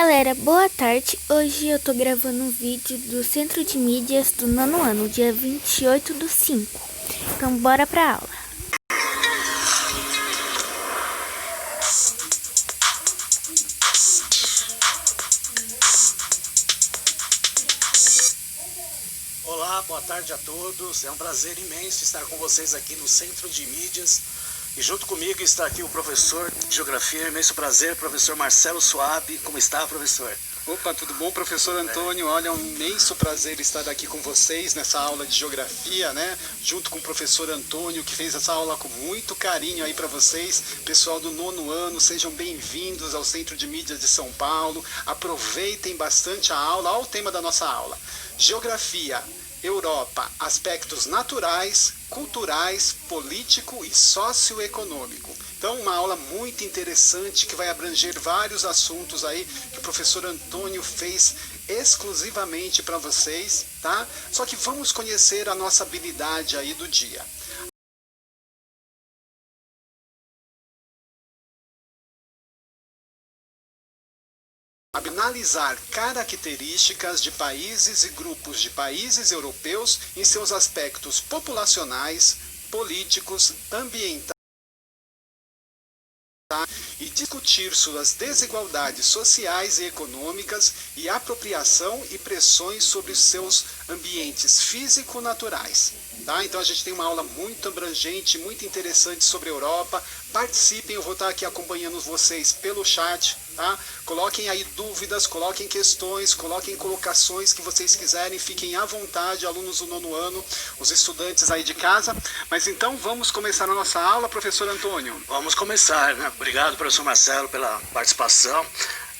Galera, boa tarde. Hoje eu tô gravando um vídeo do Centro de Mídias do nono ano, dia 28/5. Então bora pra aula. Olá, boa tarde a todos. É um prazer imenso estar com vocês aqui no Centro de Mídias. E junto comigo está aqui o professor de Geografia, imenso prazer, professor Marcelo Suabe. Como está, professor? Opa, tudo bom, professor Antônio? Olha, é um imenso prazer estar aqui com vocês nessa aula de Geografia, né? Junto com o professor Antônio, que fez essa aula com muito carinho aí para vocês. Pessoal do nono ano, sejam bem-vindos ao Centro de Mídias de São Paulo. Aproveitem bastante a aula. Olha o tema da nossa aula. Geografia, Europa, aspectos naturais, culturais, político e socioeconômico. Então, uma aula muito interessante que vai abranger vários assuntos aí que o professor Antônio fez exclusivamente para vocês, tá? Só que vamos conhecer a nossa habilidade aí do dia. Analisar características de países e grupos de países europeus em seus aspectos populacionais, políticos, ambientais e discutir suas desigualdades sociais e econômicas e apropriação e pressões sobre os seus ambientes físico-naturais. Tá? Então a gente tem uma aula muito abrangente, muito interessante sobre a Europa. Participem, eu vou estar aqui acompanhando vocês pelo chat. Tá? Coloquem aí dúvidas, coloquem questões, coloquem colocações que vocês quiserem. Fiquem à vontade, alunos do nono ano, os estudantes aí de casa. Mas então vamos começar a nossa aula, professor Antônio. Vamos começar, né? Obrigado, professor Marcelo, pela participação.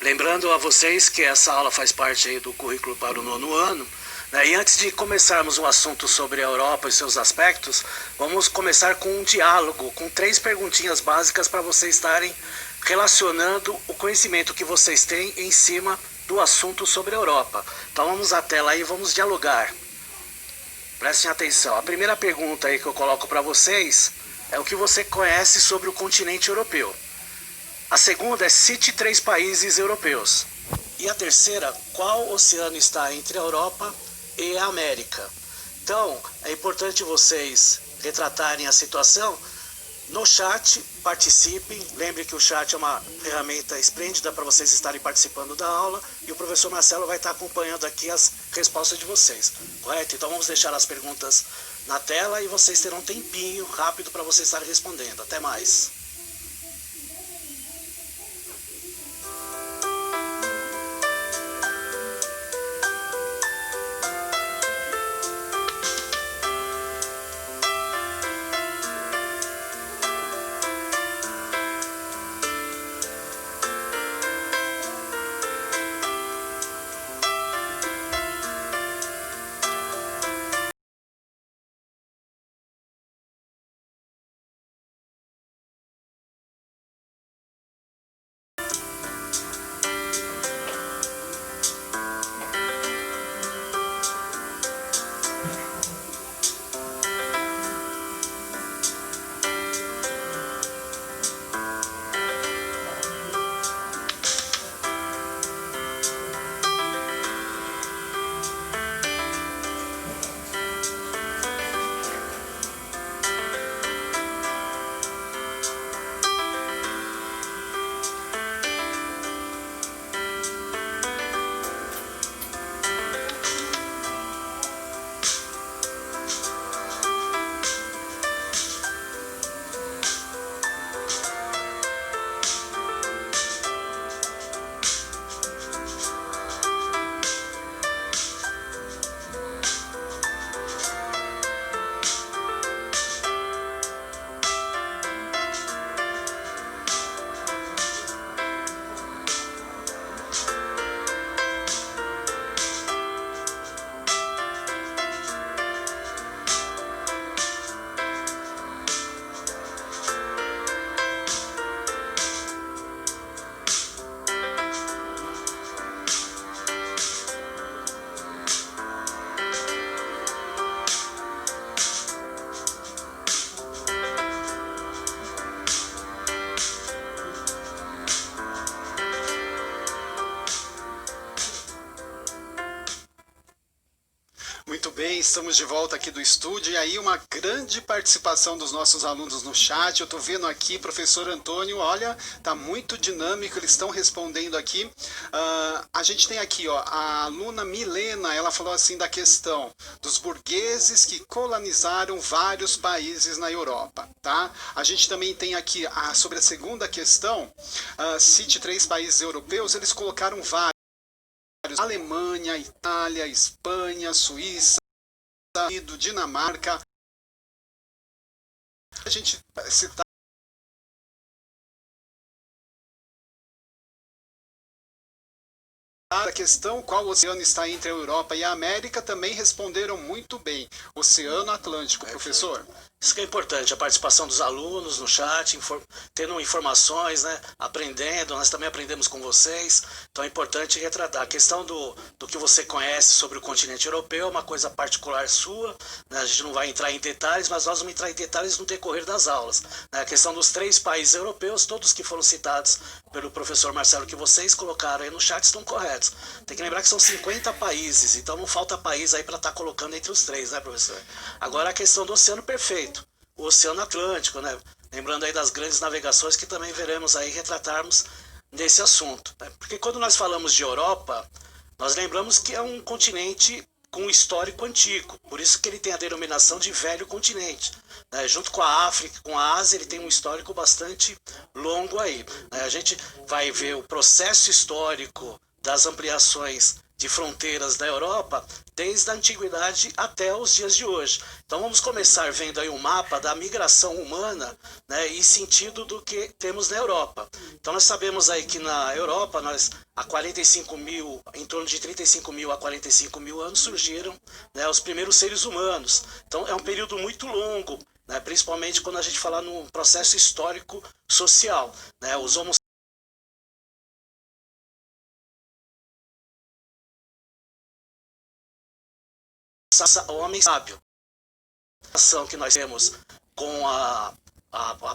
Lembrando a vocês que essa aula faz parte aí do currículo para o nono ano. E antes de começarmos o assunto sobre a Europa e seus aspectos, vamos começar com um diálogo, com 3 perguntinhas básicas para vocês estarem relacionando o conhecimento que vocês têm em cima do assunto sobre a Europa. Então vamos à tela aí e vamos dialogar. Prestem atenção. A primeira pergunta aí que eu coloco para vocês é o que você conhece sobre o continente europeu. A segunda é cite 3 países europeus. E a terceira, qual oceano está entre a Europa e a América? Então, é importante vocês retratarem a situação. No chat, participem. Lembre que o chat é uma ferramenta esplêndida para vocês estarem participando da aula. E o professor Marcelo vai estar acompanhando aqui as respostas de vocês. Correto? Então vamos deixar as perguntas na tela e vocês terão um tempinho rápido para vocês estarem respondendo. Até mais. bem, estamos de volta aqui do estúdio e aí uma grande participação dos nossos alunos no chat. Eu estou vendo aqui, professor Antônio, olha, tá muito dinâmico, eles estão respondendo aqui. A gente tem aqui, ó, a aluna Milena, ela falou assim da questão dos burgueses que colonizaram vários países na Europa, tá? A gente também tem aqui sobre a segunda questão, cite 3 países europeus, eles colocaram vários. Alemanha, Itália, Espanha, Suíça, Dinamarca. A gente citar a questão qual oceano está entre a Europa e a América também responderam muito bem. Oceano Atlântico, professor. Isso que é importante, a participação dos alunos no chat, tendo informações, né, aprendendo, nós também aprendemos com vocês, então é importante retratar. A questão do que você conhece sobre o continente europeu é uma coisa particular sua, né, a gente não vai entrar em detalhes, mas nós vamos entrar em detalhes no decorrer das aulas. Né, a questão dos 3 países europeus, todos que foram citados pelo professor Marcelo, que vocês colocaram aí no chat, estão corretos. Tem que lembrar que são 50 países, então não falta país aí para estar colocando entre os 3, né, professor? Agora a questão do oceano, perfeito. O Oceano Atlântico, né? Lembrando aí das grandes navegações que também veremos aí retratarmos nesse assunto. Né? Porque quando nós falamos de Europa, nós lembramos que é um continente com um histórico antigo, por isso que ele tem a denominação de velho continente. Né? Junto com a África, com a Ásia, ele tem um histórico bastante longo aí. Né? A gente vai ver o processo histórico das ampliações de fronteiras da Europa desde a antiguidade até os dias de hoje. Então vamos começar vendo aí um mapa da migração humana, né, e sentido do que temos na Europa. Então nós sabemos aí que na Europa, há 45 mil, em torno de 35 mil a 45 mil anos surgiram, né, os primeiros seres humanos. Então é um período muito longo, né, principalmente quando a gente fala no processo histórico social. Né, os homo o homem sábio. A ação que nós temos com a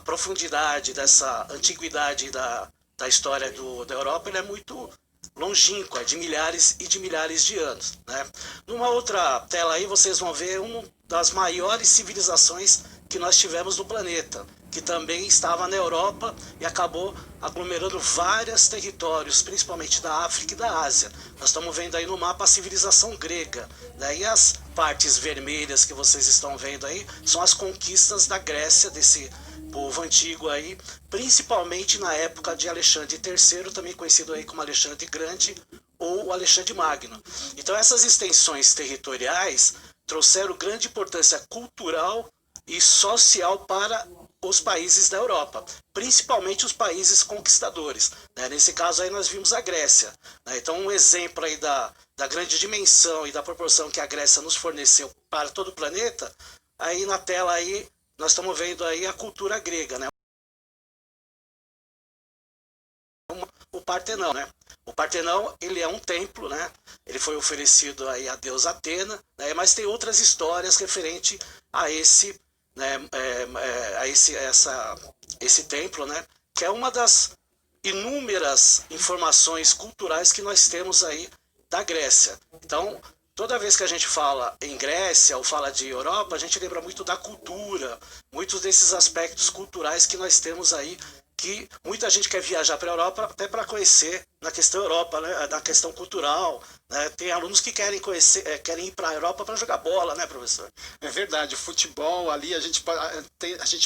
profundidade dessa antiguidade da história da Europa, ele é muito longínqua, de milhares e de milhares de anos. Né? Numa outra tela aí vocês vão ver uma das maiores civilizações que nós tivemos no planeta, que também estava na Europa e acabou aglomerando vários territórios, principalmente da África e da Ásia. Nós estamos vendo aí no mapa a civilização grega, né? E as partes vermelhas que vocês estão vendo aí são as conquistas da Grécia, desse povo antigo aí, principalmente na época de Alexandre III, também conhecido aí como Alexandre Grande ou Alexandre Magno. Então essas extensões territoriais trouxeram grande importância cultural e social para os países da Europa, principalmente os países conquistadores. Né? Nesse caso aí nós vimos a Grécia. Né? Então um exemplo aí da grande dimensão e da proporção que a Grécia nos forneceu para todo o planeta, aí na tela aí nós estamos vendo aí a cultura grega, né? O Partenão, né? O Partenão, ele é um templo, né? Ele foi oferecido aí a deusa Atena, né? Mas tem outras histórias referente a esse, né? Esse templo, né? Que é uma das inúmeras informações culturais que nós temos aí da Grécia. Então, toda vez que a gente fala em Grécia ou fala de Europa, a gente lembra muito da cultura, muitos desses aspectos culturais que nós temos aí, que muita gente quer viajar para a Europa até para conhecer na questão Europa, né, na questão cultural. Né? Tem alunos que querem conhecer, querem ir para a Europa para jogar bola, né, professor? É verdade, o futebol ali a gente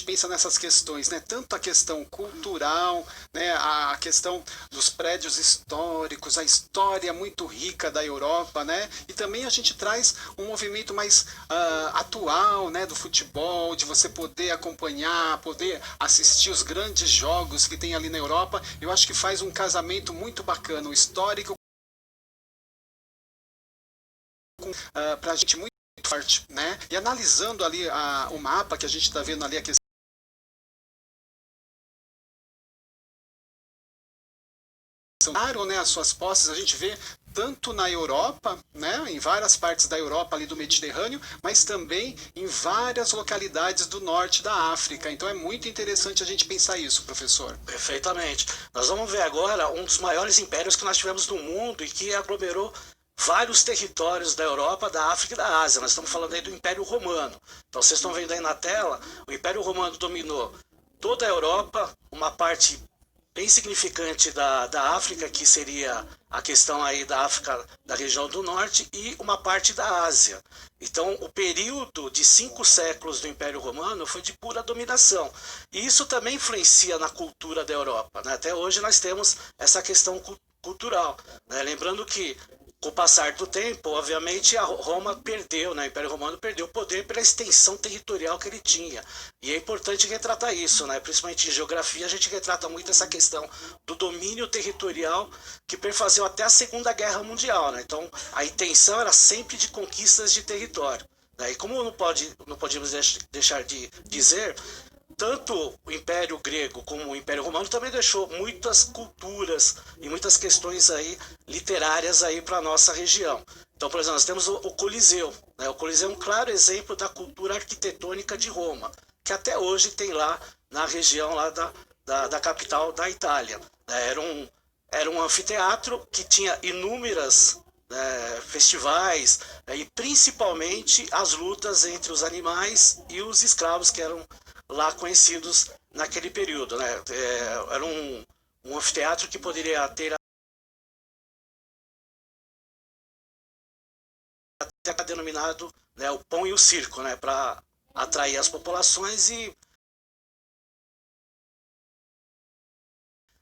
pensa nessas questões, né? Tanto a questão cultural, né? A questão dos prédios históricos, a história muito rica da Europa, né? E também a gente traz um movimento mais atual, né? Do futebol, de você poder acompanhar, poder assistir os grandes jogos que tem ali na Europa. Eu acho que faz um casamento muito bacana, o histórico para a gente muito forte, né? E analisando ali o mapa que a gente está vendo ali, a questão, claro, né, as suas posses, a gente vê tanto na Europa, né, em várias partes da Europa ali do Mediterrâneo, mas também em várias localidades do norte da África. Então é muito interessante a gente pensar isso, professor. Perfeitamente. Nós vamos ver agora um dos maiores impérios que nós tivemos no mundo e que aglomerou vários territórios da Europa, da África e da Ásia. Nós estamos falando aí do Império Romano. Então vocês estão vendo aí na tela, o Império Romano dominou toda a Europa, uma parte bem significante da África, que seria a questão aí da África, da região do norte, e uma parte da Ásia. Então, o período de 5 séculos do Império Romano foi de pura dominação. E isso também influencia na cultura da Europa, né? Até hoje nós temos essa questão cultural, né? Lembrando que, com o passar do tempo, obviamente, a Roma perdeu, né? O Império Romano perdeu o poder pela extensão territorial que ele tinha. E é importante retratar isso, né? Principalmente em geografia, a gente retrata muito essa questão do domínio territorial que perfazeu até a Segunda Guerra Mundial, né? Então, a intenção era sempre de conquistas de território, né? E como não podemos deixar de dizer, tanto o Império Grego como o Império Romano também deixou muitas culturas e muitas questões aí literárias aí para a nossa região. Então, por exemplo, nós temos o Coliseu, né? O Coliseu é um claro exemplo da cultura arquitetônica de Roma, que até hoje tem lá na região lá da capital da Itália, né? Era um anfiteatro que tinha inúmeras festivais, e principalmente as lutas entre os animais e os escravos que eram lá conhecidos naquele período, né? Era um anfiteatro que poderia ter até denominado, né, o pão e o circo, né, para atrair as populações, e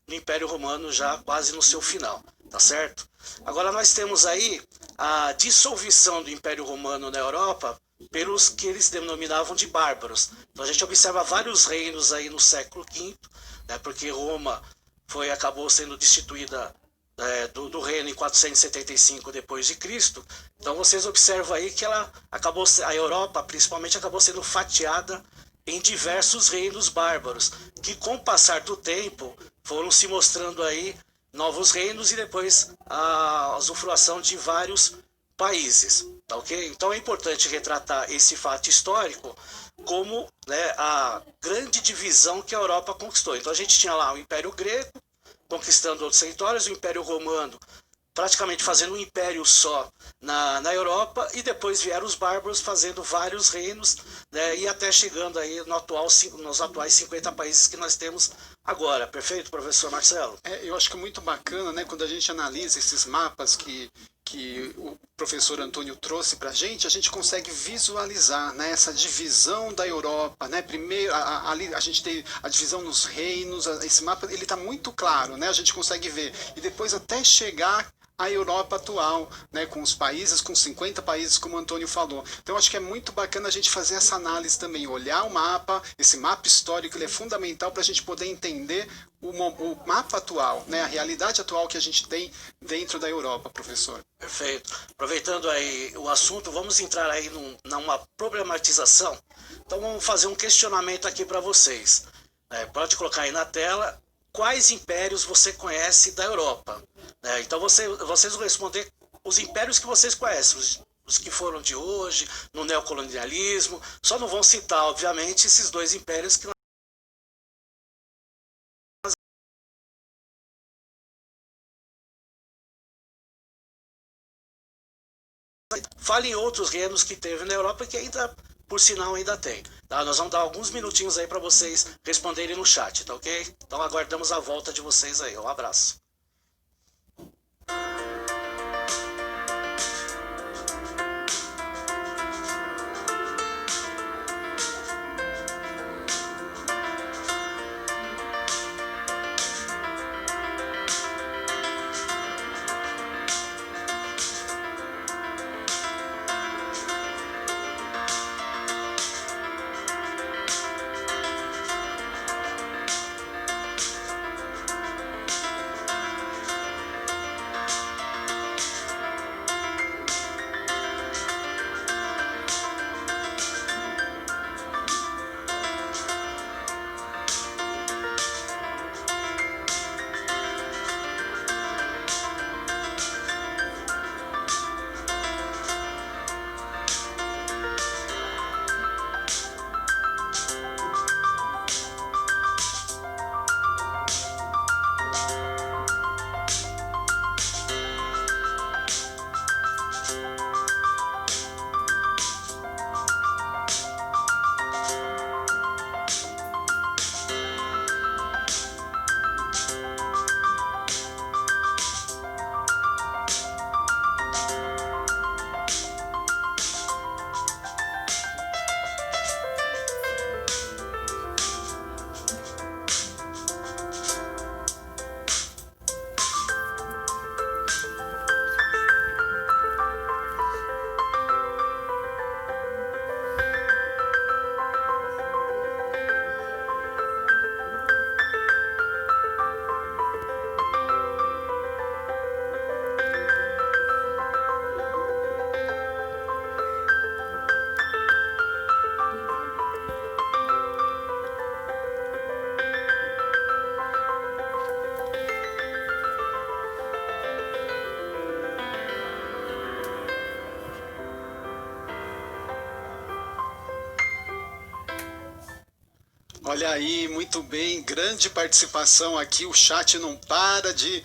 no Império Romano já quase no seu final, tá certo? Agora nós temos aí a dissolução do Império Romano na Europa pelos que eles denominavam de bárbaros. Então a gente observa vários reinos aí no século V, né, porque Roma acabou sendo destituída do reino em 475 depois de Cristo. Então vocês observam aí que a Europa principalmente acabou sendo fatiada em diversos reinos bárbaros, que com o passar do tempo foram se mostrando aí novos reinos e depois a usufruação de vários países, tá ok? Então é importante retratar esse fato histórico como, né, a grande divisão que a Europa conquistou. Então a gente tinha lá o Império Grego conquistando outros territórios, o Império Romano praticamente fazendo um império só na Europa, e depois vieram os bárbaros fazendo vários reinos, né, e até chegando aí nos atuais 50 países que nós temos agora. Perfeito, professor Marcelo? Eu acho que é muito bacana, né, quando a gente analisa esses mapas que o professor Antônio trouxe para a gente consegue visualizar, né, essa divisão da Europa, né? Primeiro, ali a gente tem a divisão nos reinos, esse mapa ele está muito claro, né? A gente consegue ver, e depois até chegar à Europa atual, né, com os países, com 50 países, como o Antônio falou. Então acho que é muito bacana a gente fazer essa análise também, olhar o mapa, esse mapa histórico, ele é fundamental para a gente poder entender o mapa atual, né, a realidade atual que a gente tem dentro da Europa, professor. Perfeito. Aproveitando aí o assunto, vamos entrar aí numa problematização. Então vamos fazer um questionamento aqui para vocês. Pode colocar aí na tela quais impérios você conhece da Europa. Então vocês vão responder os impérios que vocês conhecem, os que foram de hoje, no neocolonialismo. Só não vão citar, obviamente, esses dois impérios que nós... Fale em outros reinos que teve na Europa que ainda, por sinal, ainda tem. Tá? Nós vamos dar alguns minutinhos aí para vocês responderem no chat, tá ok? Então aguardamos a volta de vocês aí. Um abraço. Olha aí, muito bem, grande participação aqui. O chat não para de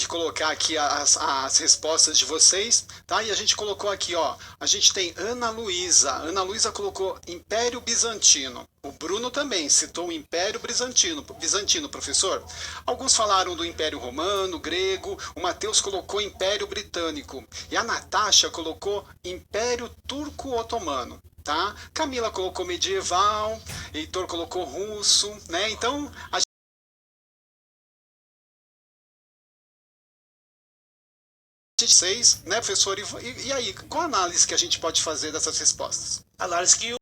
colocar aqui as respostas de vocês, tá? E a gente colocou aqui, ó. A gente tem Ana Luísa. Ana Luísa colocou Império Bizantino. O Bruno também citou o Império Bizantino, professor. Alguns falaram do Império Romano, grego. O Matheus colocou Império Britânico. E a Natasha colocou Império Turco-Otomano. Tá? Camila colocou medieval, Heitor colocou russo, né? Então, a gente seis, né, professor? E aí, qual a análise que a gente pode fazer dessas respostas? Análise que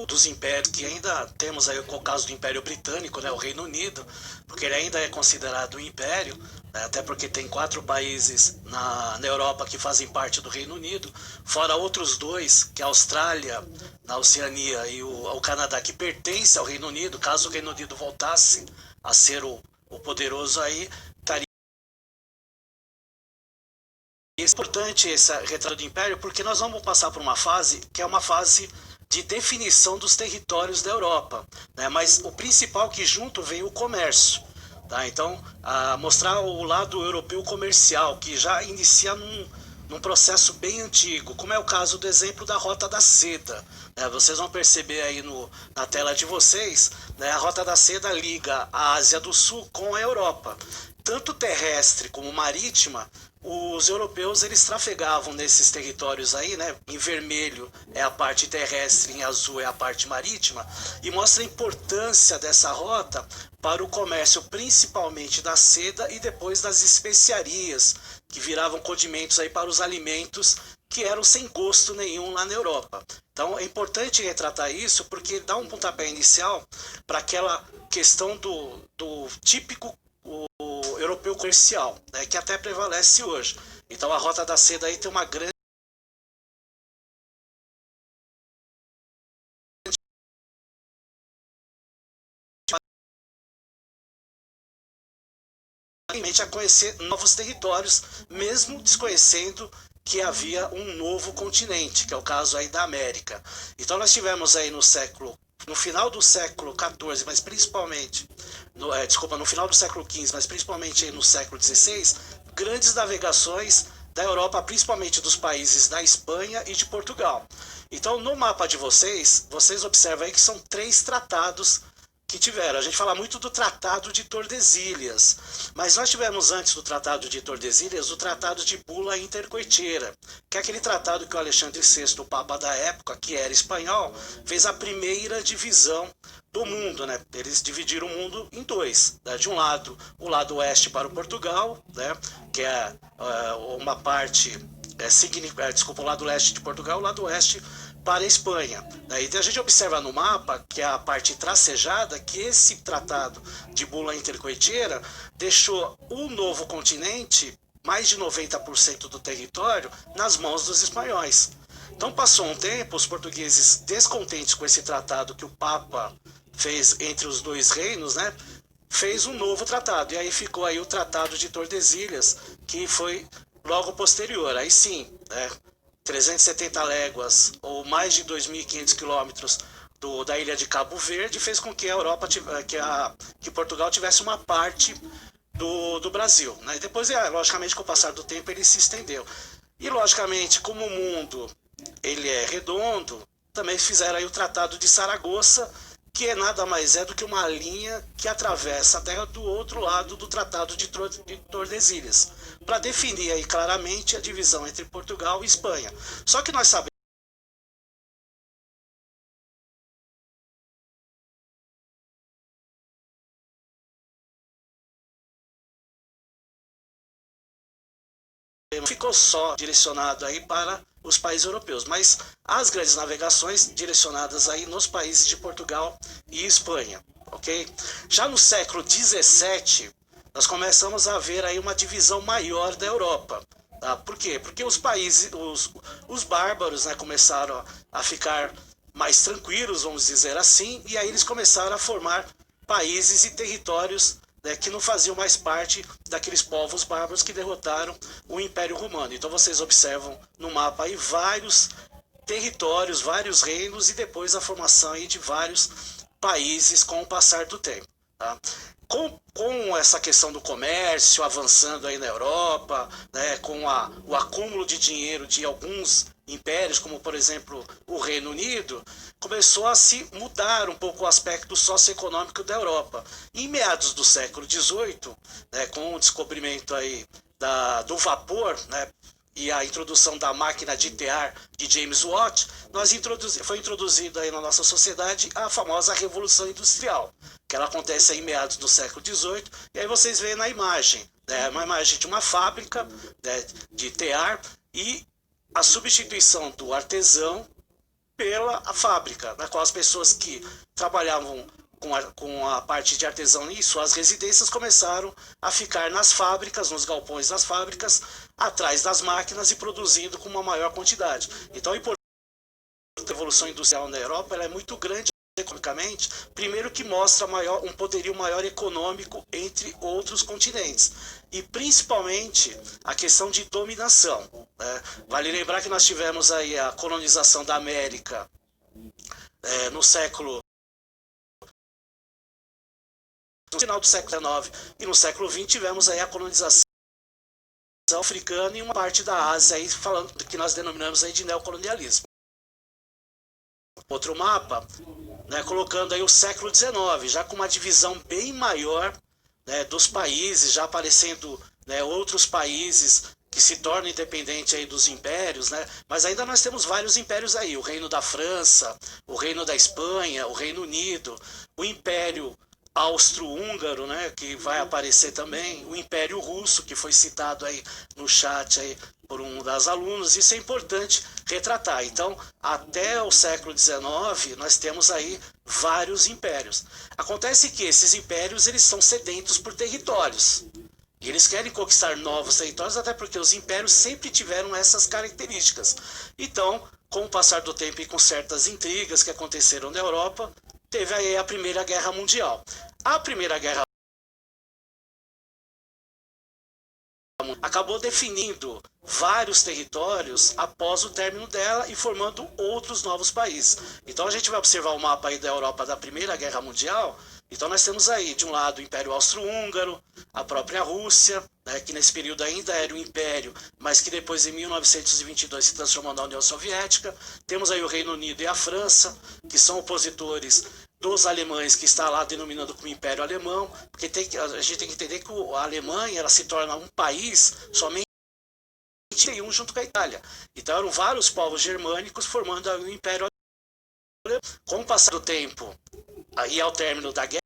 dos impérios, que ainda temos aí o caso do Império Britânico, né, o Reino Unido, porque ele ainda é considerado um império, né, até porque tem 4 países na Europa que fazem parte do Reino Unido, fora outros 2, que é a Austrália, na Oceania, e o Canadá, que pertence ao Reino Unido. Caso o Reino Unido voltasse a ser o poderoso aí, estaria. E é importante esse retrato do império, porque nós vamos passar por uma fase que é uma fase de definição dos territórios da Europa, né? Mas o principal que junto vem o comércio, tá? Então, mostrar o lado europeu comercial, que já inicia num processo bem antigo, como é o caso do exemplo da Rota da Seda, né? Vocês vão perceber aí na tela de vocês, né? A Rota da Seda liga a Ásia do Sul com a Europa, tanto terrestre como marítima. Os europeus, eles trafegavam nesses territórios aí, né? Em vermelho é a parte terrestre, em azul é a parte marítima, e mostra a importância dessa rota para o comércio, principalmente da seda e depois das especiarias, que viravam condimentos aí para os alimentos que eram sem gosto nenhum lá na Europa. Então é importante retratar isso, porque dá um pontapé inicial para aquela questão do típico o europeu comercial, né, que até prevalece hoje. Então a Rota da Seda aí tem uma grande a conhecer novos territórios, mesmo desconhecendo que havia um novo continente, que é o caso aí da América. Então nós tivemos aí no final do século XIV, mas principalmente, no final do século XV, mas principalmente no século XVI, grandes navegações da Europa, principalmente dos países da Espanha e de Portugal. Então, no mapa de vocês observam aí que são 3 tratados que tiveram. A gente fala muito do Tratado de Tordesilhas, mas nós tivemos antes do Tratado de Tordesilhas o Tratado de Bula Intercoetera, que é aquele tratado que o Alexandre VI, o Papa da época, que era espanhol, fez a primeira divisão do mundo, né? Eles dividiram o mundo em 2, né? De um lado, o lado oeste para o Portugal, né? Que é uma parte, o lado leste de Portugal, o lado oeste para a Espanha. E a gente observa no mapa, que é a parte tracejada, que esse tratado de Bula Intercoetera deixou o novo continente, mais de 90% do território, nas mãos dos espanhóis. Então passou um tempo, os portugueses, descontentes com esse tratado que o Papa fez entre os 2 reinos, né, fez um novo tratado. E aí ficou aí o Tratado de Tordesilhas, que foi logo posterior. Aí sim, 370 léguas ou mais de 2.500 quilômetros da ilha de Cabo Verde fez com que a Europa, que Portugal tivesse uma parte do Brasil, né? E depois, logicamente, com o passar do tempo, ele se estendeu. E, logicamente, como o mundo ele é redondo, também fizeram aí o Tratado de Saragoça, que nada mais é do que uma linha que atravessa a terra do outro lado do Tratado de Tordesilhas, para definir aí claramente a divisão entre Portugal e Espanha. Só que nós sabemos ficou só direcionado aí para os países europeus, mas as grandes navegações direcionadas aí nos países de Portugal e Espanha, ok? Já no século XVII, nós começamos a ver aí uma divisão maior da Europa. Tá? Por quê? Porque os países, os bárbaros, né, começaram a ficar mais tranquilos, vamos dizer assim, e aí eles começaram a formar países e territórios, né, que não faziam mais parte daqueles povos bárbaros que derrotaram o Império Romano. Então vocês observam no mapa aí vários territórios, vários reinos e depois a formação aí de vários países com o passar do tempo. Tá? Com essa questão do comércio avançando aí na Europa, né, com o acúmulo de dinheiro de alguns impérios, como por exemplo o Reino Unido, começou a se mudar um pouco o aspecto socioeconômico da Europa. Em meados do século XVIII, né, com o descobrimento aí do vapor, né, e a introdução da máquina de tear de James Watt, foi introduzida aí na nossa sociedade a famosa Revolução Industrial, que ela acontece aí em meados do século XVIII, e aí vocês veem na imagem, né, uma imagem de uma fábrica, né, de tear e a substituição do artesão pela fábrica, na qual as pessoas que trabalhavam com a parte de artesão em suas residências começaram a ficar nas fábricas, nos galpões das fábricas, atrás das máquinas e produzindo com uma maior quantidade. Então a importância da Revolução Industrial na Europa ela é muito grande economicamente, primeiro que mostra um poderio maior econômico entre outros continentes e principalmente a questão de dominação, né? Vale lembrar que nós tivemos aí a colonização da América no final do século XIX e no século XX tivemos aí a colonização africana e uma parte da Ásia aí falando que nós denominamos aí de neocolonialismo. Outro mapa, né, colocando aí o século XIX, já com uma divisão bem maior, né, dos países, já aparecendo, né, outros países que se tornam independentes aí dos impérios, né, mas ainda nós temos vários impérios aí, o Reino da França, o Reino da Espanha, o Reino Unido, o Império Austro-Húngaro, né, que vai aparecer também, o Império Russo, que foi citado aí no chat aí por um das alunas, isso é importante retratar. Então, até o século XIX, nós temos aí vários impérios. Acontece que esses impérios, eles são sedentos por territórios. E eles querem conquistar novos territórios, até porque os impérios sempre tiveram essas características. Então, com o passar do tempo e com certas intrigas que aconteceram na Europa, teve aí a Primeira Guerra Mundial. A Primeira Guerra acabou definindo vários territórios após o término dela e formando outros novos países. Então a gente vai observar o mapa aí da Europa da Primeira Guerra Mundial. Então nós temos aí, de um lado, o Império Austro-Húngaro, a própria Rússia, né, que nesse período ainda era um império, mas que depois, em 1922, se transformou na União Soviética. Temos aí o Reino Unido e a França, que são opositores dos alemães, que está lá denominando como Império Alemão, porque a gente tem que entender que a Alemanha ela se torna um país somente um junto com a Itália. Então eram vários povos germânicos formando o Império Alemão. Com o passar do tempo e ao término da guerra,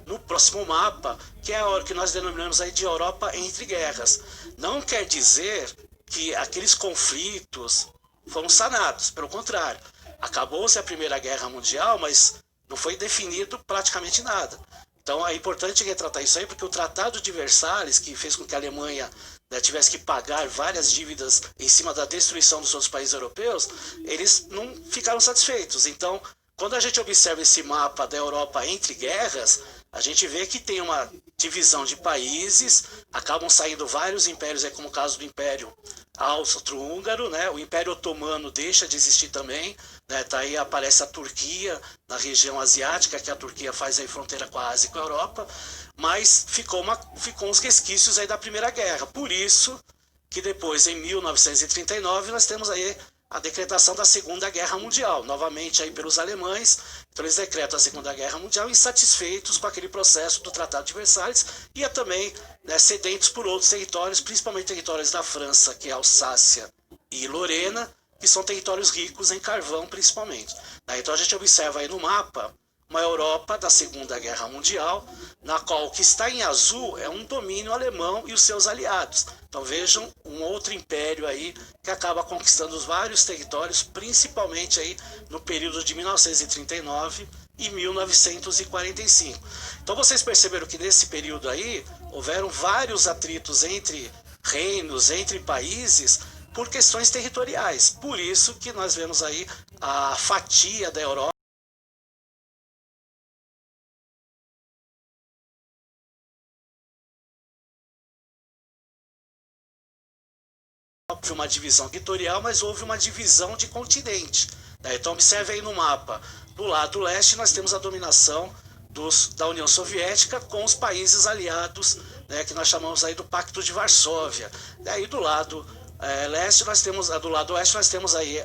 no próximo mapa, que é o que nós denominamos aí de Europa entre guerras. Não quer dizer que aqueles conflitos foram sanados, pelo contrário. Acabou-se a Primeira Guerra Mundial, mas não foi definido praticamente nada. Então é importante retratar isso aí, porque o Tratado de Versalhes, que fez com que a Alemanha, né, tivesse que pagar várias dívidas em cima da destruição dos outros países europeus, eles não ficaram satisfeitos. Então, quando a gente observa esse mapa da Europa entre guerras, a gente vê que tem uma divisão de países, acabam saindo vários impérios, como o caso do Império Austro-Húngaro, né? O Império Otomano deixa de existir também, né? Tá aí aparece a Turquia na região asiática, que a Turquia faz aí fronteira com a Ásia e com a Europa, mas ficou uns resquícios aí da Primeira Guerra. Por isso que depois, em 1939, nós temos aí a decretação da Segunda Guerra Mundial, novamente aí pelos alemães. Então eles decretam a Segunda Guerra Mundial insatisfeitos com aquele processo do Tratado de Versalhes e também, né, sedentos por outros territórios, principalmente territórios da França, que é Alsácia e Lorena, que são territórios ricos em carvão principalmente. Então a gente observa aí no mapa uma Europa da Segunda Guerra Mundial, na qual o que está em azul é um domínio alemão e os seus aliados. Então vejam um outro império aí que acaba conquistando vários territórios, principalmente aí no período de 1939 e 1945. Então vocês perceberam que nesse período aí houveram vários atritos entre reinos, entre países, por questões territoriais. Por isso que nós vemos aí a fatia da Europa uma divisão territorial, mas houve uma divisão de continente. Né? Então observe aí no mapa, do lado leste nós temos a dominação da União Soviética com os países aliados, né, que nós chamamos aí do Pacto de Varsóvia. E aí do lado leste nós temos, do lado oeste nós temos aí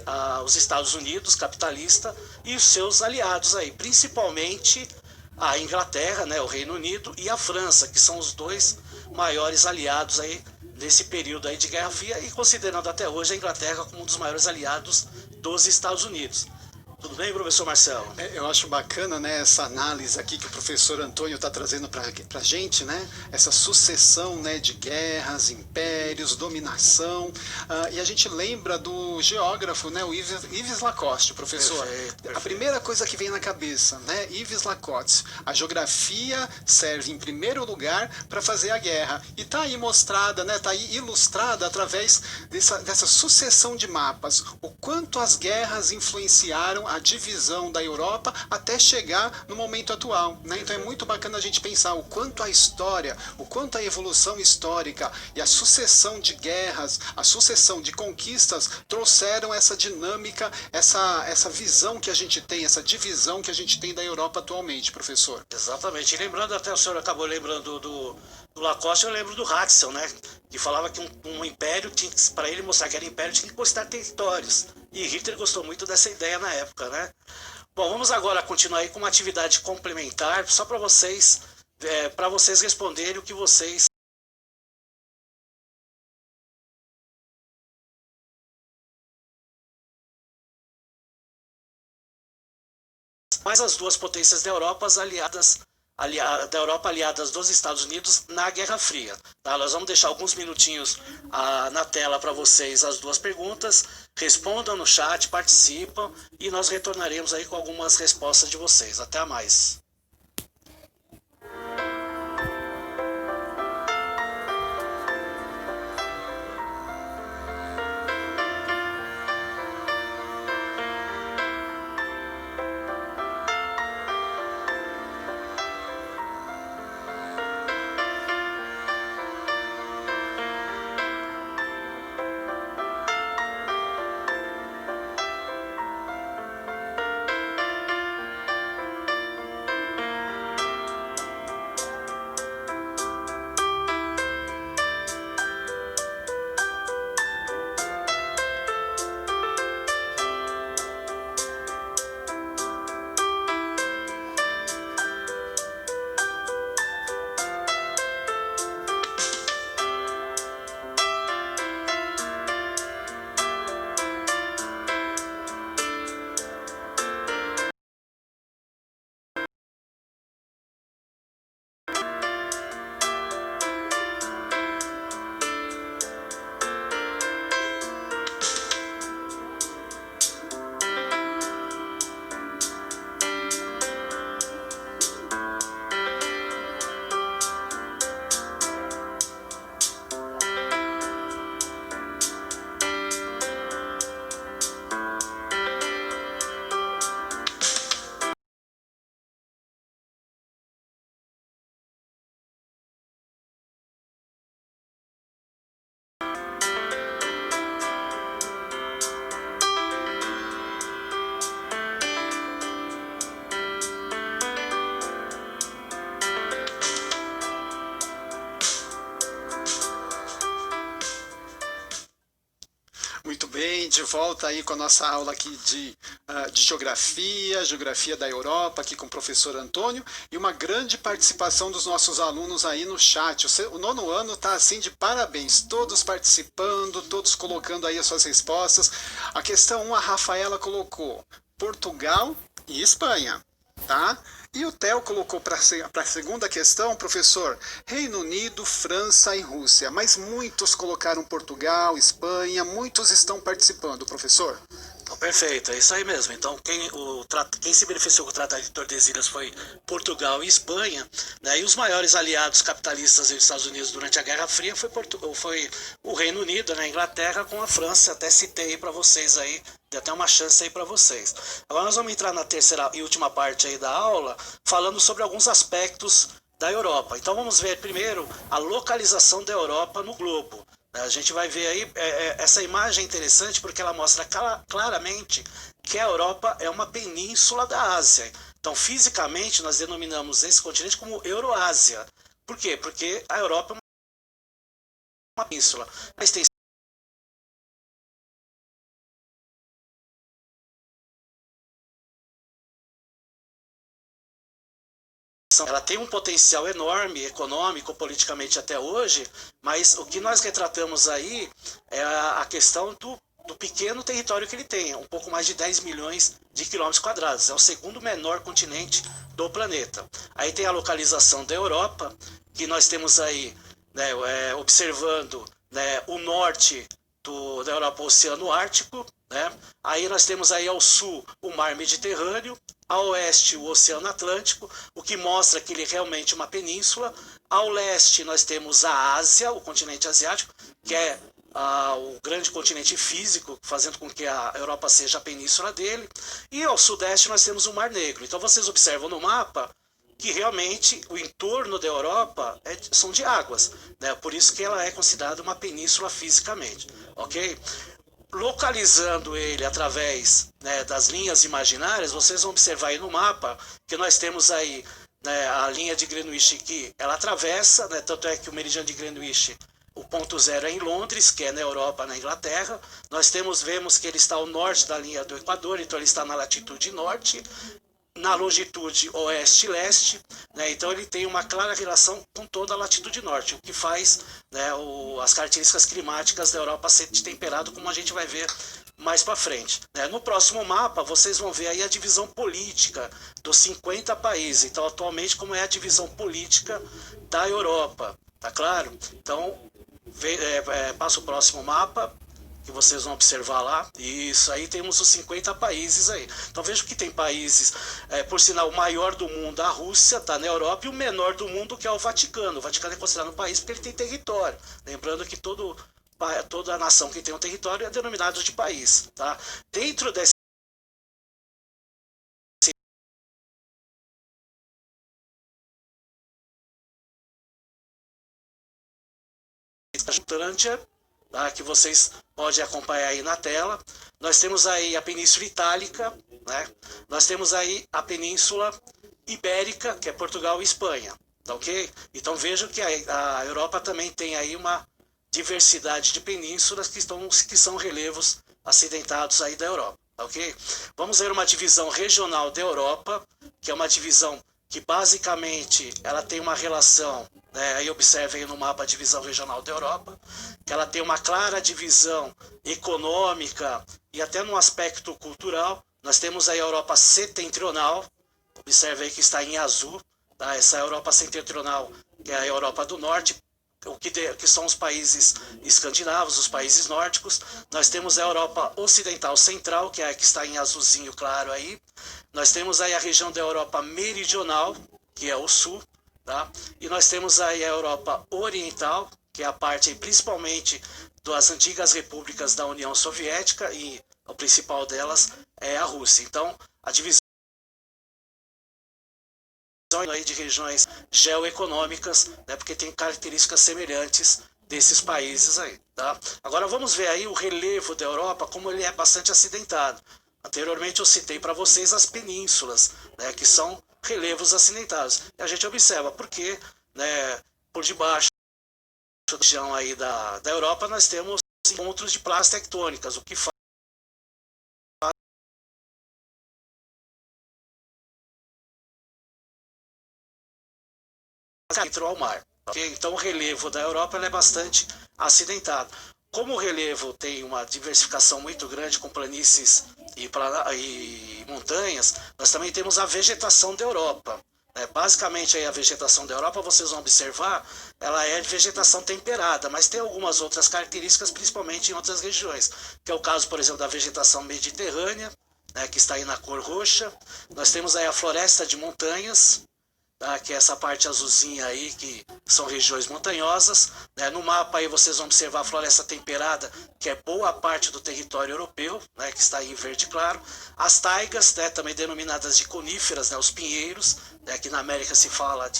os Estados Unidos, capitalista, e os seus aliados aí, principalmente a Inglaterra, né, o Reino Unido e a França, que são os dois maiores aliados aí nesse período aí de Guerra Fria, e considerando até hoje a Inglaterra como um dos maiores aliados dos Estados Unidos. Tudo bem, professor Marcelo? Eu acho bacana, né, essa análise aqui que o professor Antônio está trazendo para a gente, né? Essa sucessão, né, de guerras, impérios, dominação. E a gente lembra do geógrafo, né, o Yves Lacoste, professor. Perfeito. A primeira coisa que vem na cabeça, né, Yves Lacoste. A geografia serve em primeiro lugar para fazer a guerra. E está aí mostrada, né, está aí ilustrada através dessa sucessão de mapas. O quanto as guerras influenciaram a divisão da Europa até chegar no momento atual, né? Então é muito bacana a gente pensar o quanto a história, o quanto a evolução histórica e a sucessão de guerras, a sucessão de conquistas trouxeram essa dinâmica, essa visão que a gente tem, essa divisão que a gente tem da Europa atualmente, professor. Exatamente. E lembrando, até o senhor acabou lembrando do Lacoste, eu lembro do Haxel, né? Que falava que um império, para ele mostrar que era império, tinha que conquistar territórios. E Hitler gostou muito dessa ideia na época, né? Bom, vamos agora continuar aí com uma atividade complementar, só para vocês responderem o que vocês... Mais as duas potências da Europa, aliadas dos Estados Unidos na Guerra Fria. Tá? Nós vamos deixar alguns minutinhos na tela para vocês as duas perguntas. Respondam no chat, participam e nós retornaremos aí com algumas respostas de vocês. Até mais. Muito bem, de volta aí com a nossa aula aqui de geografia da Europa, aqui com o professor Antônio, e uma grande participação dos nossos alunos aí no chat. O nono ano está assim de parabéns, todos participando, todos colocando aí as suas respostas. A questão 1, a Rafaela colocou Portugal e Espanha, tá? E o Theo colocou para a segunda questão, professor, Reino Unido, França e Rússia. Mas muitos colocaram Portugal, Espanha, muitos estão participando, professor. Perfeito, é isso aí mesmo. Então, quem se beneficiou com o Tratado de Tordesilhas foi Portugal e Espanha, né? E os maiores aliados capitalistas dos Estados Unidos durante a Guerra Fria foi o Reino Unido, né? A Inglaterra com a França. Até citei para vocês aí, deu até uma chance aí para vocês. Agora nós vamos entrar na terceira e última parte aí da aula, falando sobre alguns aspectos da Europa. Então vamos ver primeiro a localização da Europa no globo. A gente vai ver aí, essa imagem é interessante porque ela mostra claramente que a Europa é uma península da Ásia. Então, fisicamente, nós denominamos esse continente como Euroásia. Por quê? Porque a Europa é uma península. A extensão ela tem um potencial enorme, econômico, politicamente até hoje, mas o que nós retratamos aí é a questão do pequeno território que ele tem, um pouco mais de 10 milhões de quilômetros quadrados. É o segundo menor continente do planeta. Aí tem a localização da Europa, que nós temos aí, né, observando, né, o norte da Europa, o Oceano Ártico, né? Aí nós temos aí ao sul o Mar Mediterrâneo, ao oeste o Oceano Atlântico, o que mostra que ele é realmente uma península. Ao leste nós temos a Ásia, o continente asiático, que é o grande continente físico, fazendo com que a Europa seja a península dele. E ao sudeste nós temos o Mar Negro. Então vocês observam no mapa que realmente o entorno da Europa são de águas, né? Por isso que ela é considerada uma península fisicamente, ok? Localizando ele através, né, das linhas imaginárias, vocês vão observar aí no mapa que nós temos aí, né, a linha de Greenwich que ela atravessa, né, tanto é que o meridiano de Greenwich, o ponto zero é em Londres, que é na Europa, na Inglaterra. Nós vemos que ele está ao norte da linha do Equador, então ele está na latitude norte, na longitude oeste-leste, né? Então ele tem uma clara relação com toda a latitude norte, o que faz, né, as características climáticas da Europa ser temperado, como a gente vai ver mais para frente, né? No próximo mapa vocês vão ver aí a divisão política dos 50 países, então atualmente como é a divisão política da Europa, tá claro? Então passa o próximo mapa, que vocês vão observar lá. Isso, aí temos os 50 países aí. Então veja que tem países, por sinal, o maior do mundo, a Rússia, está na Europa, e o menor do mundo, que é o Vaticano. O Vaticano é considerado um país porque ele tem território. Lembrando que toda nação que tem um território é denominada de país. Tá? Dentro desse Jutlândia, tá, que vocês podem acompanhar aí na tela. Nós temos aí a Península Itálica, né? Nós temos aí a Península Ibérica, que é Portugal e Espanha, tá ok? Então vejam que a Europa também tem aí uma diversidade de penínsulas que são relevos acidentados aí da Europa, tá ok? Vamos ver uma divisão regional da Europa, que é uma divisão que basicamente ela tem uma relação, né, aí observem no mapa a divisão regional da Europa, que ela tem uma clara divisão econômica e até no aspecto cultural. Nós temos aí a Europa setentrional, observe aí que está em azul, tá? Essa é a Europa setentrional, que é a Europa do Norte, que são os países escandinavos, os países nórdicos. Nós temos a Europa ocidental central, que é a que está em azulzinho claro aí. Nós temos aí a região da Europa meridional, que é o sul, tá? E nós temos aí a Europa oriental, que é a parte principalmente das antigas repúblicas da União Soviética, e o principal delas é a Rússia. Então, a divisão aí de regiões geoeconômicas, né, porque tem características semelhantes desses países aí, tá? Agora vamos ver aí o relevo da Europa, como ele é bastante acidentado. Anteriormente eu citei para vocês as penínsulas, né, que são relevos acidentados. E a gente observa porque, né, por debaixo da região aí da Europa nós temos encontros de placas tectônicas, o que faz ao mar. Okay? Então o relevo da Europa é bastante acidentado. Como o relevo tem uma diversificação muito grande com planícies e montanhas, nós também temos a vegetação da Europa. Basicamente aí a vegetação da Europa, vocês vão observar, ela é de vegetação temperada, mas tem algumas outras características, principalmente em outras regiões, que é o caso, por exemplo, da vegetação mediterrânea, né, que está aí na cor roxa. Nós temos aí a floresta de montanhas, tá, que é essa parte azulzinha aí, que são regiões montanhosas, né? No mapa aí vocês vão observar a floresta temperada, que é boa parte do território europeu, né, que está aí em verde claro. As taigas, né, também denominadas de coníferas, né, os pinheiros, né, que na América se fala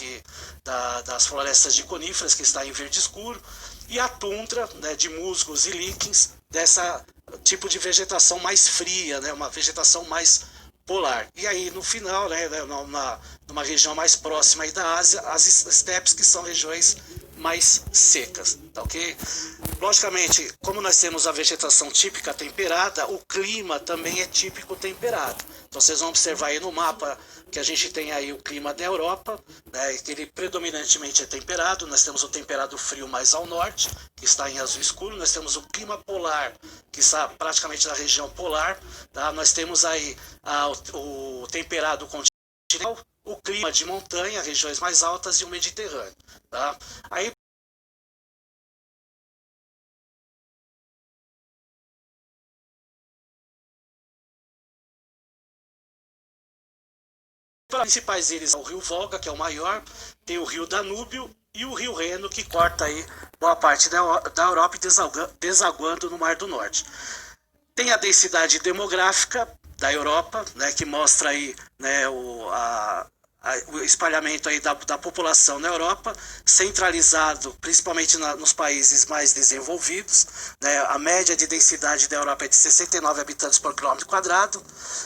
das florestas de coníferas, que está em verde escuro. e a tundra, né, de musgos e líquens, dessa tipo de vegetação mais fria, né, uma vegetação mais polar. E aí, no final, né, numa região mais próxima aí da Ásia, as estepes, que são regiões mais secas, tá ok? Logicamente, como nós temos a vegetação típica temperada, o clima também é típico temperado. Então vocês vão observar aí no mapa que a gente tem aí o clima da Europa, né, que ele predominantemente é temperado. Nós temos o temperado frio mais ao norte, que está em azul escuro. Nós temos o clima polar, que está praticamente na região polar. Tá? Nós temos aí o temperado continental, o clima de montanha, regiões mais altas, e o Mediterrâneo. Tá? Aí, os principais ilhas, o rio Volga, que é o maior, tem o rio Danúbio e o rio Reno, que corta aí boa parte da Europa e desaguando no Mar do Norte. Tem a densidade demográfica da Europa, né, que mostra aí, né, o espalhamento aí da população na Europa, centralizado principalmente nos países mais desenvolvidos, né? A média de densidade da Europa é de 69 habitantes por quilômetro quadrado.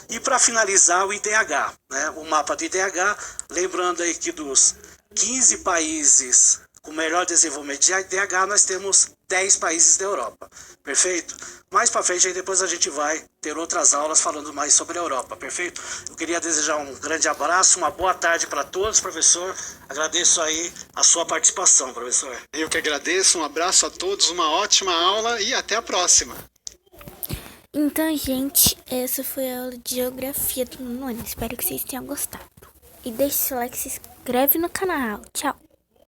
E para finalizar, o IDH, né? O mapa do IDH, lembrando aí que dos 15 países com melhor desenvolvimento de IDH, nós temos 10 países da Europa. Perfeito? Mais para frente, aí depois a gente vai ter outras aulas falando mais sobre a Europa. Perfeito? Eu queria desejar um grande abraço, uma boa tarde para todos, professor. Agradeço aí a sua participação, professor. Eu que agradeço, um abraço a todos, uma ótima aula e até a próxima. Então, gente, essa foi a aula de geografia do nono ano. Espero que vocês tenham gostado. E deixe seu like e se inscreve no canal. Tchau!